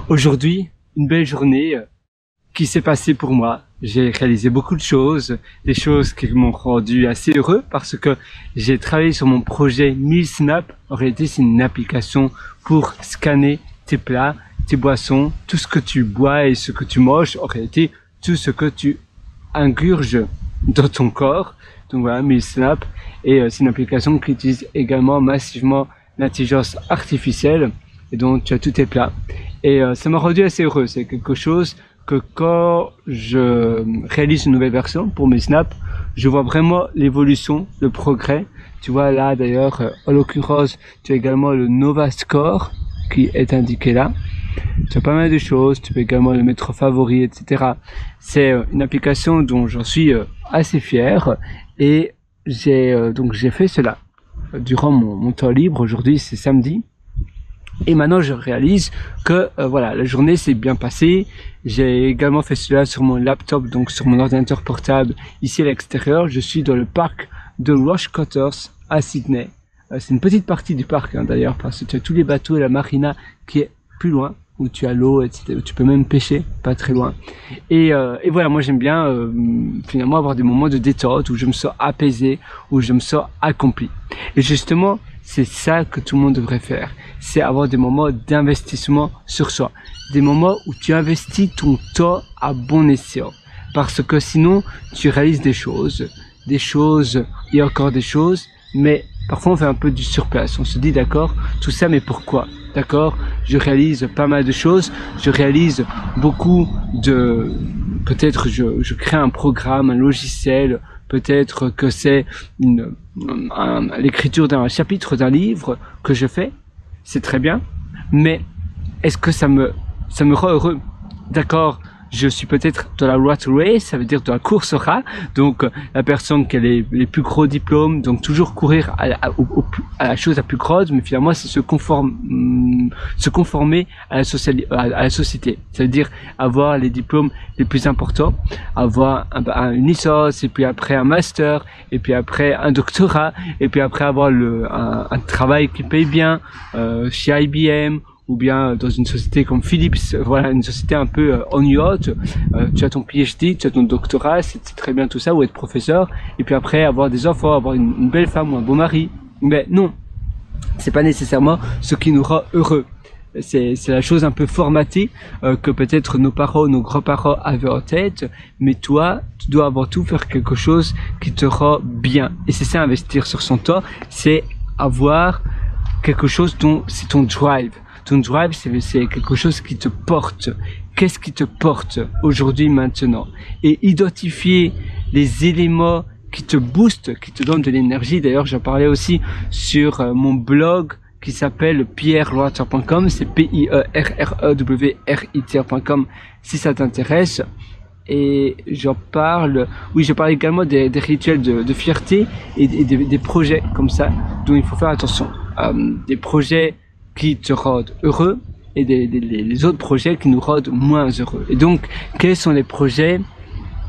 Aujourd'hui, une belle journée qui s'est passée pour moi. J'ai réalisé beaucoup de choses, des choses qui m'ont rendu assez heureux parce que j'ai travaillé sur mon projet MealSnap. En réalité, c'est une application pour scanner tes plats, tes boissons, tout ce que tu bois et ce que tu manges. En réalité, tout ce que tu ingurges dans ton corps. Donc voilà, MealSnap. Et c'est une application qui utilise également massivement l'intelligence artificielle. Et donc, tu as tous tes plats. Et ça m'a rendu assez heureux. C'est quelque chose que quand je réalise une nouvelle version pour MealSnap, je vois vraiment l'évolution, le progrès. Tu vois là d'ailleurs, en l'occurrence, tu as également le Nova Score qui est indiqué là. Tu as pas mal de choses, tu peux également le mettre favori, etc. C'est une application dont j'en suis assez fier et j'ai fait cela durant mon temps libre. Aujourd'hui, c'est samedi. Et maintenant, je réalise que voilà, la journée s'est bien passée. J'ai également fait cela sur mon laptop, donc sur mon ordinateur portable, ici à l'extérieur. Je suis dans le parc de Rochecotters à Sydney. C'est une petite partie du parc d'ailleurs, parce que tu as tous les bateaux et la marina qui est plus loin, où tu as l'eau, etc. Où tu peux même pêcher, pas très loin. Et voilà, moi j'aime bien finalement avoir des moments de détente où je me sens apaisé, où je me sens accompli. Et justement, c'est ça que tout le monde devrait faire. C'est avoir des moments d'investissement sur soi. Des moments où tu investis ton temps à bon escient. Parce que sinon, tu réalises des choses et encore des choses, mais parfois on fait un peu du surplace. On se dit d'accord, tout ça, mais pourquoi? D'accord, je réalise pas mal de choses, je réalise beaucoup de... Peut-être je crée un programme, un logiciel, peut-être que c'est l'écriture d'un chapitre d'un livre que je fais, c'est très bien, mais est-ce que ça me rend heureux? D'accord, je suis peut-être dans la rat race, ça veut dire dans la course au rat, donc la personne qui a les plus gros diplômes, donc toujours courir à la chose la plus grosse, mais finalement c'est se conformer à la société, ça veut dire avoir les diplômes les plus importants, avoir une licence, et puis après un master, et puis après un doctorat, et puis après avoir un travail qui paye bien chez IBM, ou bien dans une société comme Philips, voilà, une société un peu ennuyeuse. Tu as ton PhD, tu as ton doctorat, c'est très bien tout ça, ou être professeur, et puis après avoir des enfants, avoir une belle femme ou un beau mari. Mais non, c'est pas nécessairement ce qui nous rend heureux. C'est la chose un peu formatée que peut-être nos parents, nos grands-parents avaient en tête, mais toi, tu dois avant tout faire quelque chose qui te rend bien. Et c'est ça, investir sur son temps, c'est avoir quelque chose dont c'est ton drive. Ton drive, c'est quelque chose qui te porte. Qu'est-ce qui te porte aujourd'hui, maintenant? Et identifier les éléments qui te boostent, qui te donnent de l'énergie. D'ailleurs, j'en parlais aussi sur mon blog qui s'appelle pierrelwater.com. C'est pierrewriter.com si ça t'intéresse. Et j'en parle, oui, je parle également des rituels de fierté et des projets comme ça dont il faut faire attention. Des projets qui te rendent heureux et les autres projets qui nous rendent moins heureux. Et donc, quels sont les projets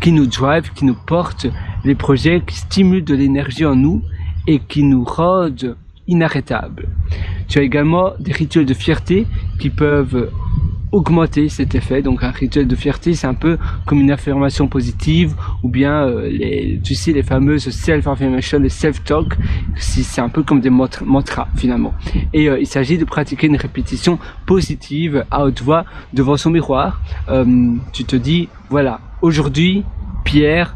qui nous drive, qui nous portent, les projets qui stimulent de l'énergie en nous et qui nous rendent inarrêtables. Tu as également des rituels de fierté qui peuvent augmenter cet effet. Donc un rituel de fierté, c'est un peu comme une affirmation positive, ou bien tu sais, les fameuses self-affirmation, les self-talk, c'est un peu comme des mantras finalement. Et il s'agit de pratiquer une répétition positive à haute voix devant son miroir. Tu te dis, voilà, aujourd'hui, Pierre,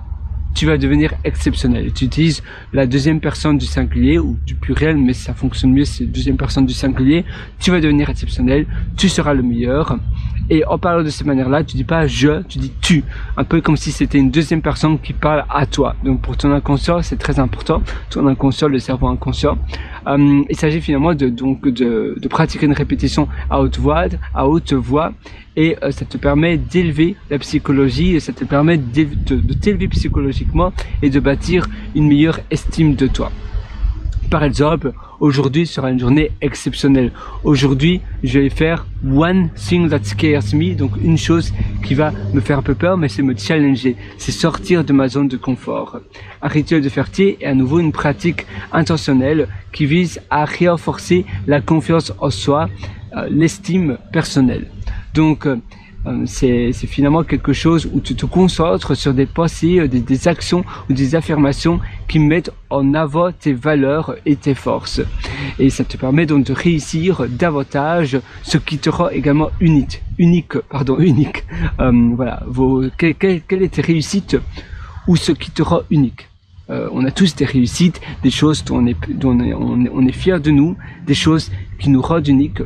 tu vas devenir exceptionnel. Tu utilises la deuxième personne du singulier ou du pluriel, mais ça fonctionne mieux, c'est deuxième personne du singulier. Tu vas devenir exceptionnel, tu seras le meilleur. Et en parlant de cette manière-là, tu dis pas je, tu dis tu. Un peu comme si c'était une deuxième personne qui parle à toi. Donc pour ton inconscient, c'est très important. Ton inconscient, le cerveau inconscient. Il s'agit finalement de pratiquer une répétition à haute voix, et ça te permet d'élever la psychologie, et ça te permet de t'élever psychologiquement et de bâtir une meilleure estime de toi. Par exemple, aujourd'hui sera une journée exceptionnelle. Aujourd'hui, je vais faire one thing that scares me, donc une chose qui va me faire un peu peur, mais c'est me challenger, c'est sortir de ma zone de confort. Un rituel de fierté est à nouveau une pratique intentionnelle qui vise à renforcer la confiance en soi, l'estime personnelle. Donc, c'est finalement quelque chose où tu te concentres sur des pensées, des actions ou des affirmations qui mettent en avant tes valeurs et tes forces. Et ça te permet donc de réussir davantage, ce qui te rend également unique. Voilà, quelle est tes réussites ou ce qui te rend unique. On a tous des réussites, des choses dont on est fier de nous, des choses qui nous rendent uniques.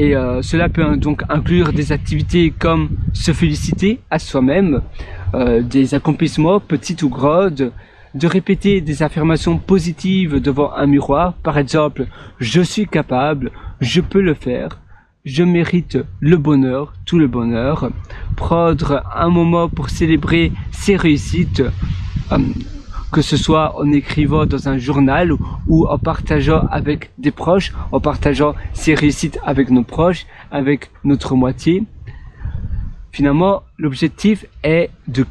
Et cela peut donc inclure des activités comme se féliciter à soi-même, des accomplissements petits ou grands, de répéter des affirmations positives devant un miroir. Par exemple, je suis capable, je peux le faire, je mérite le bonheur, tout le bonheur. Prendre un moment pour célébrer ses réussites, que ce soit en écrivant dans un journal ou en partageant avec des proches, en partageant ses réussites avec nos proches, avec notre moitié. Finalement, l'objectif est de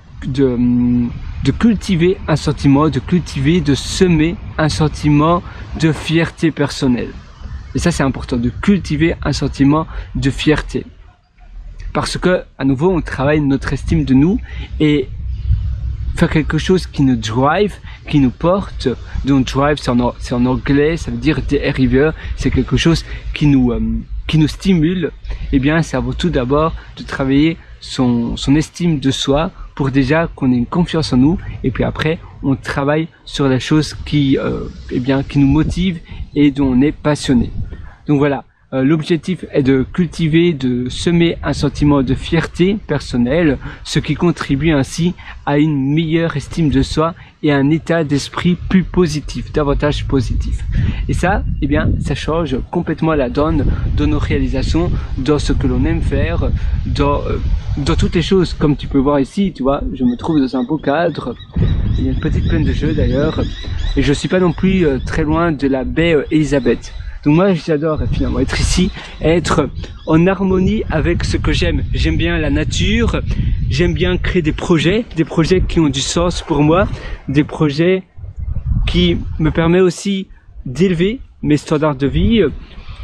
cultiver un sentiment, de semer un sentiment de fierté personnelle. Et ça, c'est important, de cultiver un sentiment de fierté. Parce que, à nouveau, on travaille notre estime de nous et faire quelque chose qui nous drive, qui nous porte. Donc drive, c'est en anglais, ça veut dire driver, c'est quelque chose qui nous stimule. Eh bien, c'est avant tout d'abord de travailler son estime de soi pour déjà qu'on ait une confiance en nous. Et puis après, on travaille sur la chose qui nous motive et dont on est passionné. Donc voilà. L'objectif est de cultiver, de semer un sentiment de fierté personnelle, ce qui contribue ainsi à une meilleure estime de soi et à un état d'esprit plus positif, davantage positif. Et ça, eh bien, ça change complètement la donne de nos réalisations, dans ce que l'on aime faire, dans toutes les choses. Comme tu peux voir ici, tu vois, je me trouve dans un beau cadre. Il y a une petite plaine de jeux d'ailleurs, et je suis pas non plus très loin de la baie Elisabeth. Donc moi, j'adore finalement être ici, être en harmonie avec ce que j'aime. J'aime bien la nature, j'aime bien créer des projets qui ont du sens pour moi, des projets qui me permettent aussi d'élever mes standards de vie,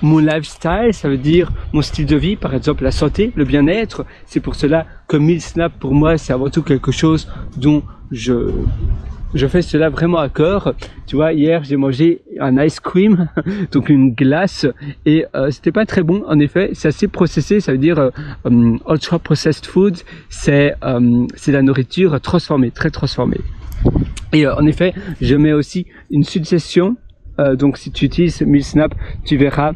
mon lifestyle, ça veut dire mon style de vie, par exemple la santé, le bien-être. C'est pour cela que Meal Snap, pour moi, c'est avant tout quelque chose dont je fais cela vraiment à cœur. Tu vois, hier j'ai mangé un ice cream, donc une glace, et c'était pas très bon. En effet, c'est assez processé, ça veut dire ultra processed food. C'est la nourriture transformée, très transformée. Et en effet, je mets aussi une suggestion. Donc si tu utilises Meal Snap, tu verras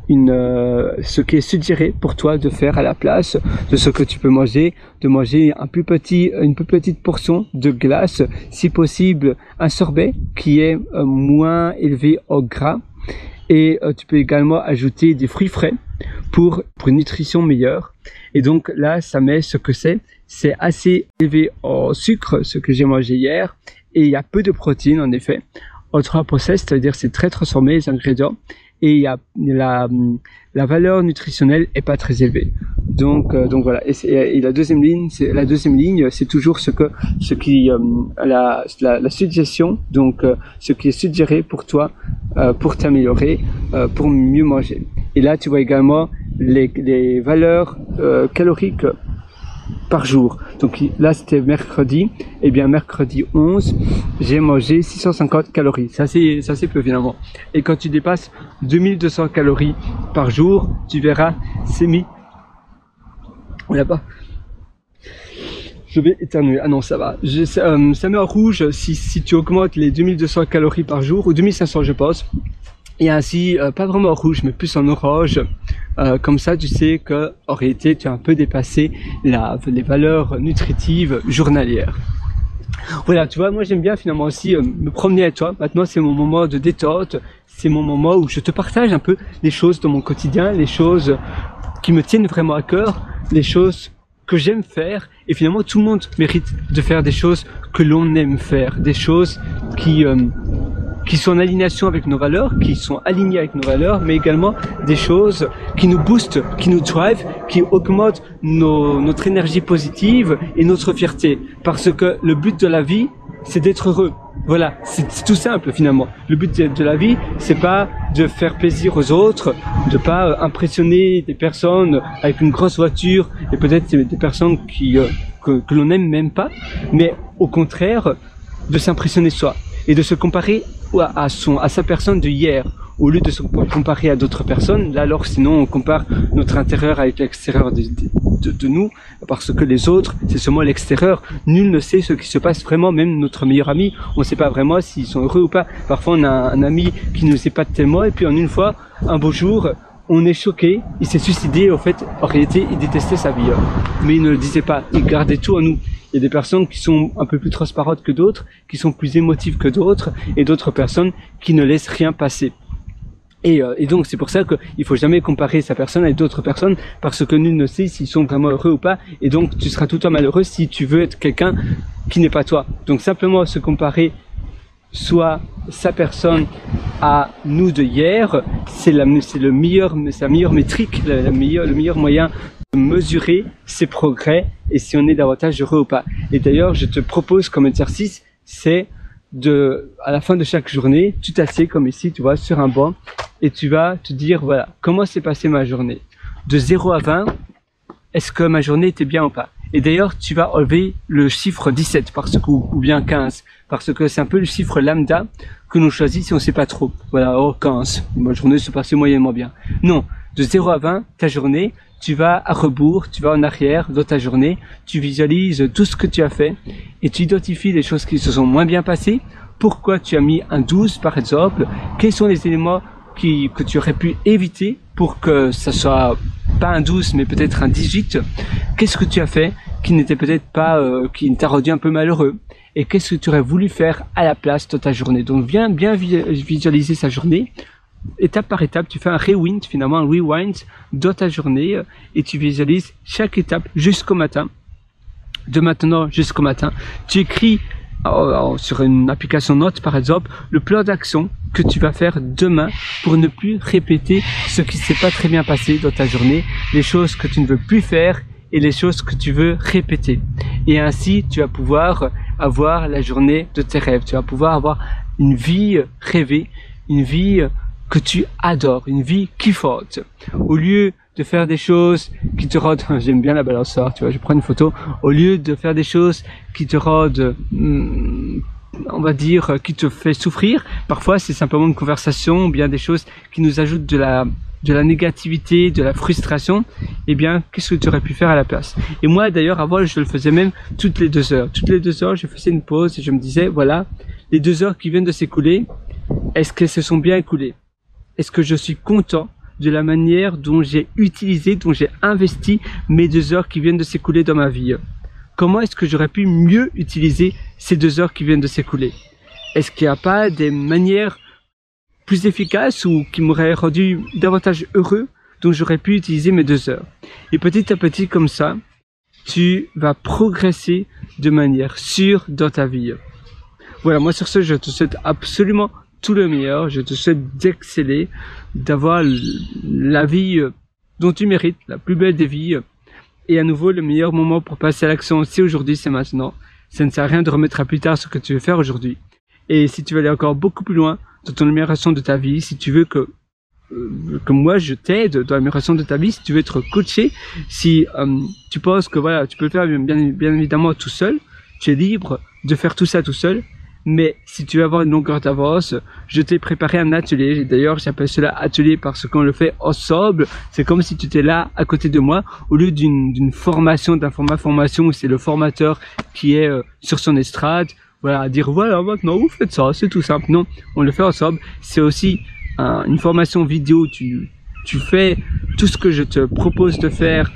ce qui est suggéré pour toi de faire à la place de ce que tu peux manger, de manger une plus petite portion de glace, si possible un sorbet qui est moins élevé en gras, et tu peux également ajouter des fruits frais pour une nutrition meilleure. Et donc là, ça met ce que c'est assez élevé en sucre, ce que j'ai mangé hier, et il y a peu de protéines en effet. Ultra processed, c'est-à-dire c'est très transformé les ingrédients, et il y a la valeur nutritionnelle est pas très élevée. Donc voilà. Et la deuxième ligne, c'est toujours la suggestion, donc ce qui est suggéré pour toi, pour t'améliorer, pour mieux manger. Et là, tu vois également les valeurs caloriques par jour. Donc là, c'était mercredi. Et bien mercredi 11, j'ai mangé 650 calories. C'est assez peu finalement. Et quand tu dépasses 2200 calories par jour, tu verras, c'est mis. Là-bas. Je vais éternuer. Ah non, ça va. Ça met en rouge si tu augmentes les 2200 calories par jour, ou 2500 je pense. Et ainsi, pas vraiment en rouge, mais plus en orange. Comme ça, tu sais que en réalité, tu as un peu dépassé les valeurs nutritives journalières. Voilà, tu vois, moi j'aime bien finalement aussi me promener avec toi. Maintenant, c'est mon moment de détente. C'est mon moment où je te partage un peu les choses de mon quotidien, les choses qui me tiennent vraiment à cœur, les choses que j'aime faire. Et finalement, tout le monde mérite de faire des choses que l'on aime faire, des choses qui sont en alignation avec nos valeurs, qui sont alignées avec nos valeurs, mais également des choses qui nous boostent, qui nous drive, qui augmentent notre énergie positive et notre fierté. Parce que le but de la vie, c'est d'être heureux. Voilà, c'est tout simple finalement. Le but de la vie, c'est pas de faire plaisir aux autres, de pas impressionner des personnes avec une grosse voiture et peut-être des personnes que l'on n'aime même pas, mais au contraire de s'impressionner soi et de se comparer à sa personne de hier. Au lieu de se comparer à d'autres personnes, là alors sinon on compare notre intérieur avec l'extérieur de nous, parce que les autres, c'est seulement l'extérieur. Nul ne sait ce qui se passe vraiment, même notre meilleur ami, on ne sait pas vraiment s'ils sont heureux ou pas. Parfois on a un ami qui nous épate tellement, et puis en une fois, un beau jour, on est choqué, il s'est suicidé, en réalité, il détestait sa vie. Mais il ne le disait pas, il gardait tout en nous. Il y a des personnes qui sont un peu plus transparentes que d'autres, qui sont plus émotives que d'autres, et d'autres personnes qui ne laissent rien passer. Et donc c'est pour ça qu'il faut jamais comparer sa personne avec d'autres personnes, parce que nul ne sait s'ils sont vraiment heureux ou pas, et donc tu seras tout le temps malheureux si tu veux être quelqu'un qui n'est pas toi. Donc simplement se comparer soit sa personne à nous de hier, c'est la meilleure métrique, le meilleur moyen de mesurer ses progrès et si on est davantage heureux ou pas. Et d'ailleurs je te propose comme exercice, c'est à la fin de chaque journée, tu t'assieds comme ici, tu vois, sur un banc, et tu vas te dire, voilà, comment s'est passée ma journée? De 0 à 20, est-ce que ma journée était bien ou pas? Et d'ailleurs, tu vas enlever le chiffre 17, ou bien 15, parce que c'est un peu le chiffre lambda que l'on choisit si on ne sait pas trop. Voilà, oh 15, ma journée se passait moyennement bien. Non, de 0 à 20, ta journée, tu vas à rebours, tu vas en arrière dans ta journée, tu visualises tout ce que tu as fait et tu identifies les choses qui se sont moins bien passées, pourquoi tu as mis un 12 par exemple, quels sont les éléments que tu aurais pu éviter pour que ça soit pas un 12 mais peut-être un 18, qu'est-ce que tu as fait qui n'était peut-être pas, qui t'a rendu un peu malheureux et qu'est-ce que tu aurais voulu faire à la place de ta journée. Donc viens bien visualiser sa journée. Étape par étape, tu fais un rewind, finalement un rewind dans ta journée et tu visualises chaque étape jusqu'au matin. De maintenant jusqu'au matin, tu écris sur une application note par exemple le plan d'action que tu vas faire demain pour ne plus répéter ce qui s'est pas très bien passé dans ta journée, les choses que tu ne veux plus faire et les choses que tu veux répéter. Et ainsi, tu vas pouvoir avoir la journée de tes rêves, tu vas pouvoir avoir une vie rêvée, une vie que tu adores, une vie kiffante. Au lieu de faire des choses qui te rendent, j'aime bien la balançoire, tu vois, je prends une photo, au lieu de faire des choses qui te rendent, on va dire, qui te fait souffrir, parfois c'est simplement une conversation ou bien des choses qui nous ajoutent de la négativité, de la frustration, eh bien, qu'est-ce que tu aurais pu faire à la place? Et moi, d'ailleurs, avant, je le faisais même toutes les 2 heures. Toutes les 2 heures, je faisais une pause et je me disais, voilà, les 2 heures qui viennent de s'écouler, est-ce qu'elles se sont bien écoulées? Est-ce que je suis content de la manière dont j'ai utilisé, dont j'ai investi mes 2 heures qui viennent de s'écouler dans ma vie? Comment est-ce que j'aurais pu mieux utiliser ces 2 heures qui viennent de s'écouler? Est-ce qu'il n'y a pas des manières plus efficaces ou qui m'auraient rendu davantage heureux dont j'aurais pu utiliser mes 2 heures? Et petit à petit comme ça, tu vas progresser de manière sûre dans ta vie. Voilà, moi sur ce, je te souhaite absolument tout le meilleur, je te souhaite d'exceller, d'avoir la vie dont tu mérites, la plus belle des vies. Et à nouveau, le meilleur moment pour passer à l'action, c'est aujourd'hui, c'est maintenant. Ça ne sert à rien de remettre à plus tard ce que tu veux faire aujourd'hui. Et si tu veux aller encore beaucoup plus loin dans ton amélioration de ta vie, si tu veux que moi je t'aide dans l'amélioration de ta vie, si tu veux être coaché, si tu penses que voilà, tu peux le faire bien évidemment tout seul, tu es libre de faire tout ça tout seul. Mais si tu veux avoir une longueur d'avance, je t'ai préparé un atelier. D'ailleurs, j'appelle cela atelier parce qu'on le fait ensemble. C'est comme si tu étais là à côté de moi, au lieu d'une formation, d'un format formation où c'est le formateur qui est sur son estrade, voilà, à dire voilà, maintenant vous faites ça, c'est tout simple. Non, on le fait ensemble. C'est aussi une formation vidéo. Tu fais tout ce que je te propose de faire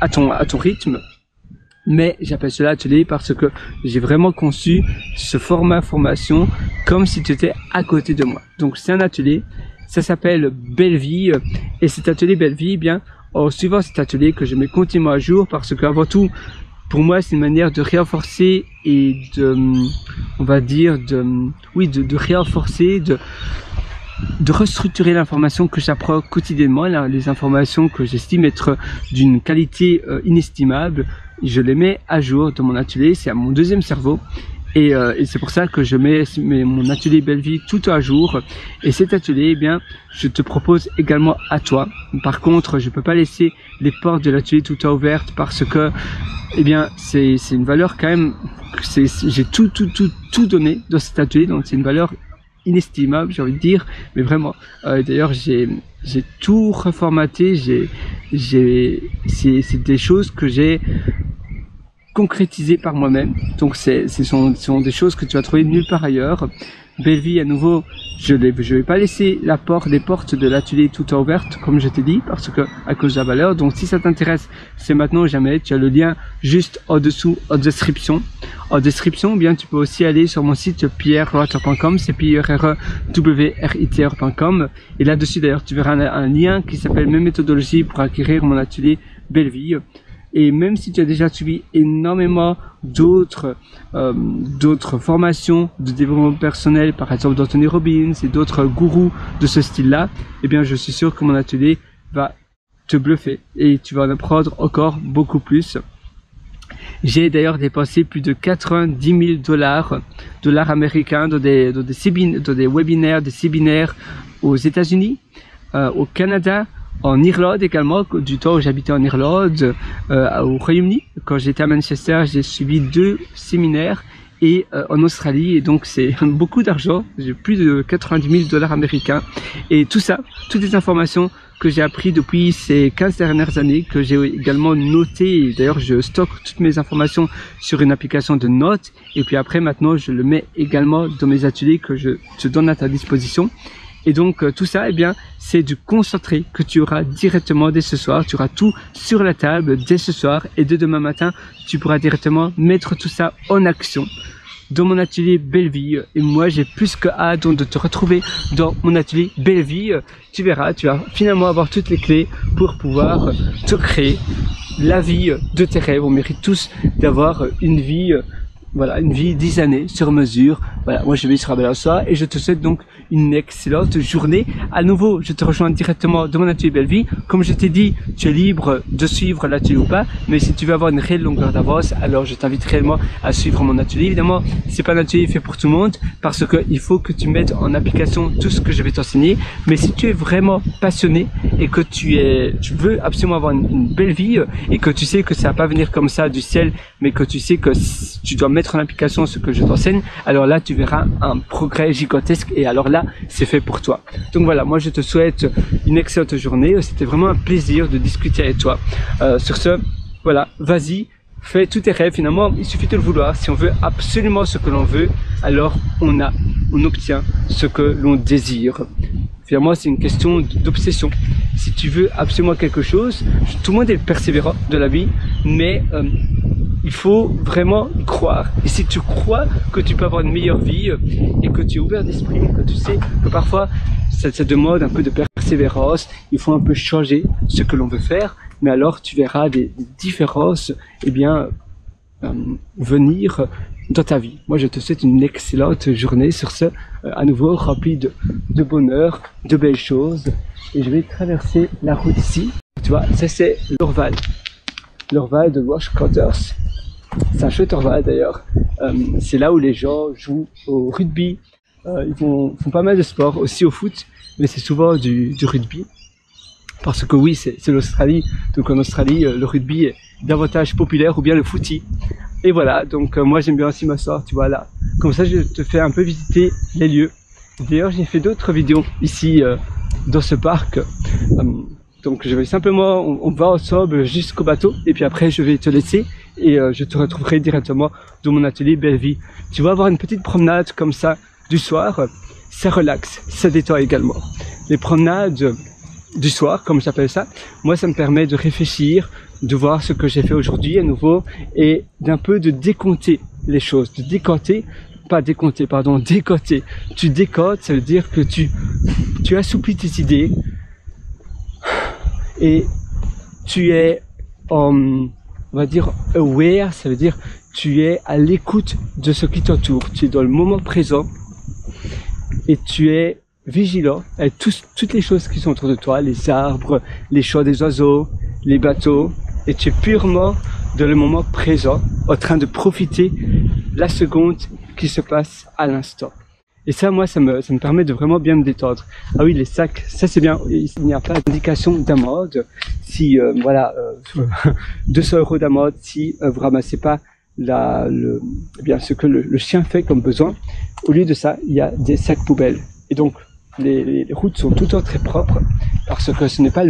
à ton rythme. Mais j'appelle cela atelier parce que j'ai vraiment conçu ce format formation comme si tu étais à côté de moi. Donc c'est un atelier, ça s'appelle Belle Vie, et cet atelier Belle Vie, eh bien, en suivant cet atelier que je mets continuellement à jour, parce qu'avant tout, pour moi, c'est une manière de renforcer et on va dire, de renforcer, de restructurer l'information que j'apprends quotidiennement, les informations que j'estime être d'une qualité inestimable. Je les mets à jour dans mon atelier, c'est à mon deuxième cerveau. Et c'est pour ça que je mets mon atelier Belle Vie tout à jour. Et cet atelier, eh bien, je te propose également à toi. Par contre, je peux pas laisser les portes de l'atelier tout à ouvertes parce que, eh bien, c'est une valeur quand même. J'ai tout donné dans cet atelier, donc c'est une valeur inestimable, j'ai envie de dire. Mais vraiment, d'ailleurs, j'ai tout reformaté. C'est des choses que j'ai concrétisé par moi-même. Donc ce sont des choses que tu vas trouver nulle part ailleurs. Belle Vie, à nouveau, je vais pas laisser les portes de l'atelier tout à ouvertes, comme je t'ai dit, parce que à cause de la valeur. Donc si ça t'intéresse, c'est maintenant ou jamais. Tu as le lien juste en dessous, en description. En description, bien, tu peux aussi aller sur mon site pierrewriter.com, c'est pierrewriter.com. Et là-dessus, d'ailleurs, tu verras un lien qui s'appelle Mes méthodologies pour acquérir mon atelier Belle Vie. Et même si tu as déjà suivi énormément d'autres formations de développement personnel, par exemple d'Anthony Robbins et d'autres gourous de ce style-là, eh bien je suis sûr que mon atelier va te bluffer et tu vas en apprendre encore beaucoup plus. J'ai d'ailleurs dépensé plus de 90 000 dollars américains dans des webinaires, des séminaires aux États-Unis, au Canada, en Irlande également, du temps où j'habitais en Irlande, au Royaume-Uni. Quand j'étais à Manchester, j'ai suivi 2 séminaires et en Australie, et donc c'est beaucoup d'argent. J'ai plus de 90 000 américains. Et tout ça, toutes les informations que j'ai appris depuis ces 15 dernières années, que j'ai également noté. D'ailleurs, je stocke toutes mes informations sur une application de notes. Et puis après, maintenant, je le mets également dans mes ateliers que je te donne à ta disposition. Et donc tout ça, eh bien, c'est du concentré que tu auras directement dès ce soir. Tu auras tout sur la table dès ce soir et dès demain matin, tu pourras directement mettre tout ça en action dans mon atelier Belle Vie. Et moi, j'ai plus que hâte donc de te retrouver dans mon atelier Belle Vie. Tu verras, tu vas finalement avoir toutes les clés pour pouvoir te créer la vie de tes rêves. On mérite tous d'avoir une vie. Voilà, une vie 10 années sur mesure. Voilà, moi je vais sur Abel-Soir et je te souhaite donc une excellente journée. À nouveau, je te rejoins directement de mon atelier Belle Vie. Comme je t'ai dit, tu es libre de suivre l'atelier ou pas, mais si tu veux avoir une réelle longueur d'avance, alors je t'invite réellement à suivre mon atelier. Évidemment, c'est pas un atelier fait pour tout le monde parce que il faut que tu mettes en application tout ce que je vais t'enseigner. Mais si tu es vraiment passionné et que tu veux absolument avoir une belle vie et que tu sais que ça va pas venir comme ça du ciel, mais que tu sais que tu dois mettre en application ce que je t'enseigne, alors là tu verras un progrès gigantesque et alors là c'est fait pour toi. Donc voilà, moi je te souhaite une excellente journée. C'était vraiment un plaisir de discuter avec toi. Sur ce, voilà, vas-y, fais tous tes rêves. Finalement, il suffit de le vouloir. Si on veut absolument ce que l'on veut, alors on obtient ce que l'on désire. Finalement, c'est une question d'obsession. Si tu veux absolument quelque chose, tout le monde est persévérant de la vie, mais il faut vraiment y croire. Et si tu crois que tu peux avoir une meilleure vie et que tu es ouvert d'esprit, que tu sais que parfois ça demande un peu de persévérance, il faut un peu changer ce que l'on veut faire, mais alors tu verras des différences venir dans ta vie. Moi je te souhaite une excellente journée sur ce, à nouveau rempli de bonheur, de belles choses. Et je vais traverser la route ici. Tu vois, ça c'est l'Orval. L'Orval de Rush Quarters. C'est un chouette Orval d'ailleurs. C'est là où les gens jouent au rugby. Ils font pas mal de sport, aussi au foot, mais c'est souvent du rugby. Parce que oui, c'est l'Australie. Donc en Australie, le rugby est davantage populaire, ou bien le footy. Et voilà, donc moi j'aime bien aussi m'asseoir, tu vois là. Comme ça, je te fais un peu visiter les lieux. D'ailleurs, j'ai fait d'autres vidéos ici dans ce parc. Donc je vais simplement, on va ensemble jusqu'au bateau et puis après je vais te laisser et je te retrouverai directement dans mon atelier Belle Vie. Tu vas avoir une petite promenade comme ça du soir, ça relaxe, ça détend également. Les promenades du soir, comme j'appelle ça, moi ça me permet de réfléchir, de voir ce que j'ai fait aujourd'hui à nouveau et d'un peu de décompter les choses, de décanter, pas décompter, pardon, décanter. Tu décantes, ça veut dire que tu assouplis tes idées et tu es, on va dire, aware, ça veut dire tu es à l'écoute de ce qui t'entoure, tu es dans le moment présent et tu es vigilant avec toutes les choses qui sont autour de toi, les arbres, les chants des oiseaux, les bateaux, et tu es purement dans le moment présent, en train de profiter la seconde qui se passe à l'instant. Et ça, moi, ça me permet de vraiment bien me détendre. Ah oui, les sacs, ça c'est bien. Il n'y a pas d'indication d'amende. Si, 200 € d'amende si vous ramassez pas ce que le chien fait comme besoin. Au lieu de ça, il y a des sacs poubelles. Et donc, les routes sont tout le temps très propres parce que ce n'est pas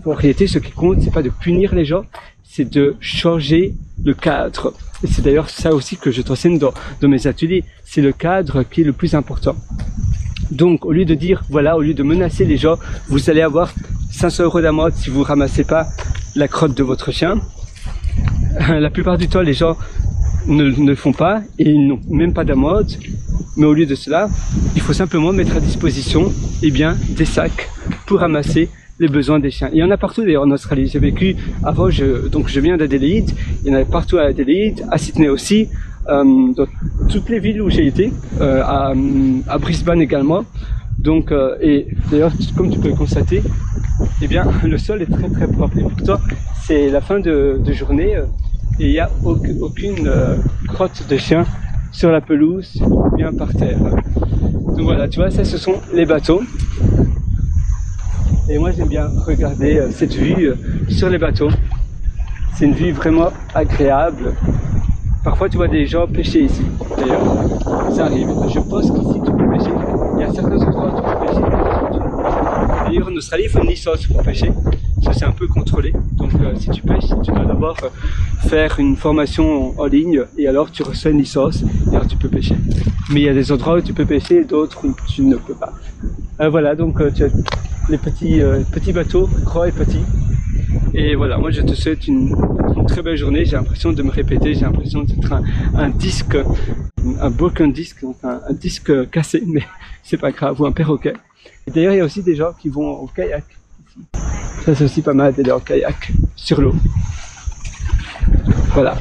en réalité, ce qui compte, c'est pas de punir les gens, c'est de changer le cadre. Et c'est d'ailleurs ça aussi que je t'enseigne dans mes ateliers. C'est le cadre qui est le plus important. Donc, au lieu de dire, voilà, au lieu de menacer les gens, vous allez avoir 500 € d'amende si vous ramassez pas la crotte de votre chien. La plupart du temps, les gens ne le font pas et ils n'ont même pas d'amende. Mais au lieu de cela, il faut simplement mettre à disposition, des sacs pour ramasser les besoins des chiens. Il y en a partout d'ailleurs en Australie. J'ai vécu avant, donc je viens d'Adélaïde. Il y en a partout à Adélaïde, à Sydney aussi, dans toutes les villes où j'ai été, à Brisbane également. Donc, et d'ailleurs, comme tu peux le constater, le sol est très très propre. Et pourtant, c'est la fin de journée et il n'y a aucune crotte de chien sur la pelouse, bien par terre. Donc voilà, tu vois, ça ce sont les bateaux. Et moi j'aime bien regarder cette vue sur les bateaux. C'est une vue vraiment agréable. Parfois tu vois des gens pêcher ici. D'ailleurs, ça arrive. Je pense qu'ici tu peux pêcher. Il y a certains endroits où tu peux pêcher. D'ailleurs en Australie il faut une licence pour pêcher. Ça c'est un peu contrôlé. Donc si tu pêches, tu dois d'abord faire une formation en ligne et alors tu reçois une licence et alors tu peux pêcher. Mais il y a des endroits où tu peux pêcher et d'autres où tu ne peux pas. Voilà, donc tu as les petits bateaux, grands et petits. Et voilà, moi je te souhaite une très belle journée. J'ai l'impression de me répéter, j'ai l'impression d'être un disque, un broken disc, donc un disque cassé, mais c'est pas grave, ou un perroquet. Et d'ailleurs, il y a aussi des gens qui vont au kayak. Ça c'est aussi pas mal d'aller en kayak sur l'eau. Voilà.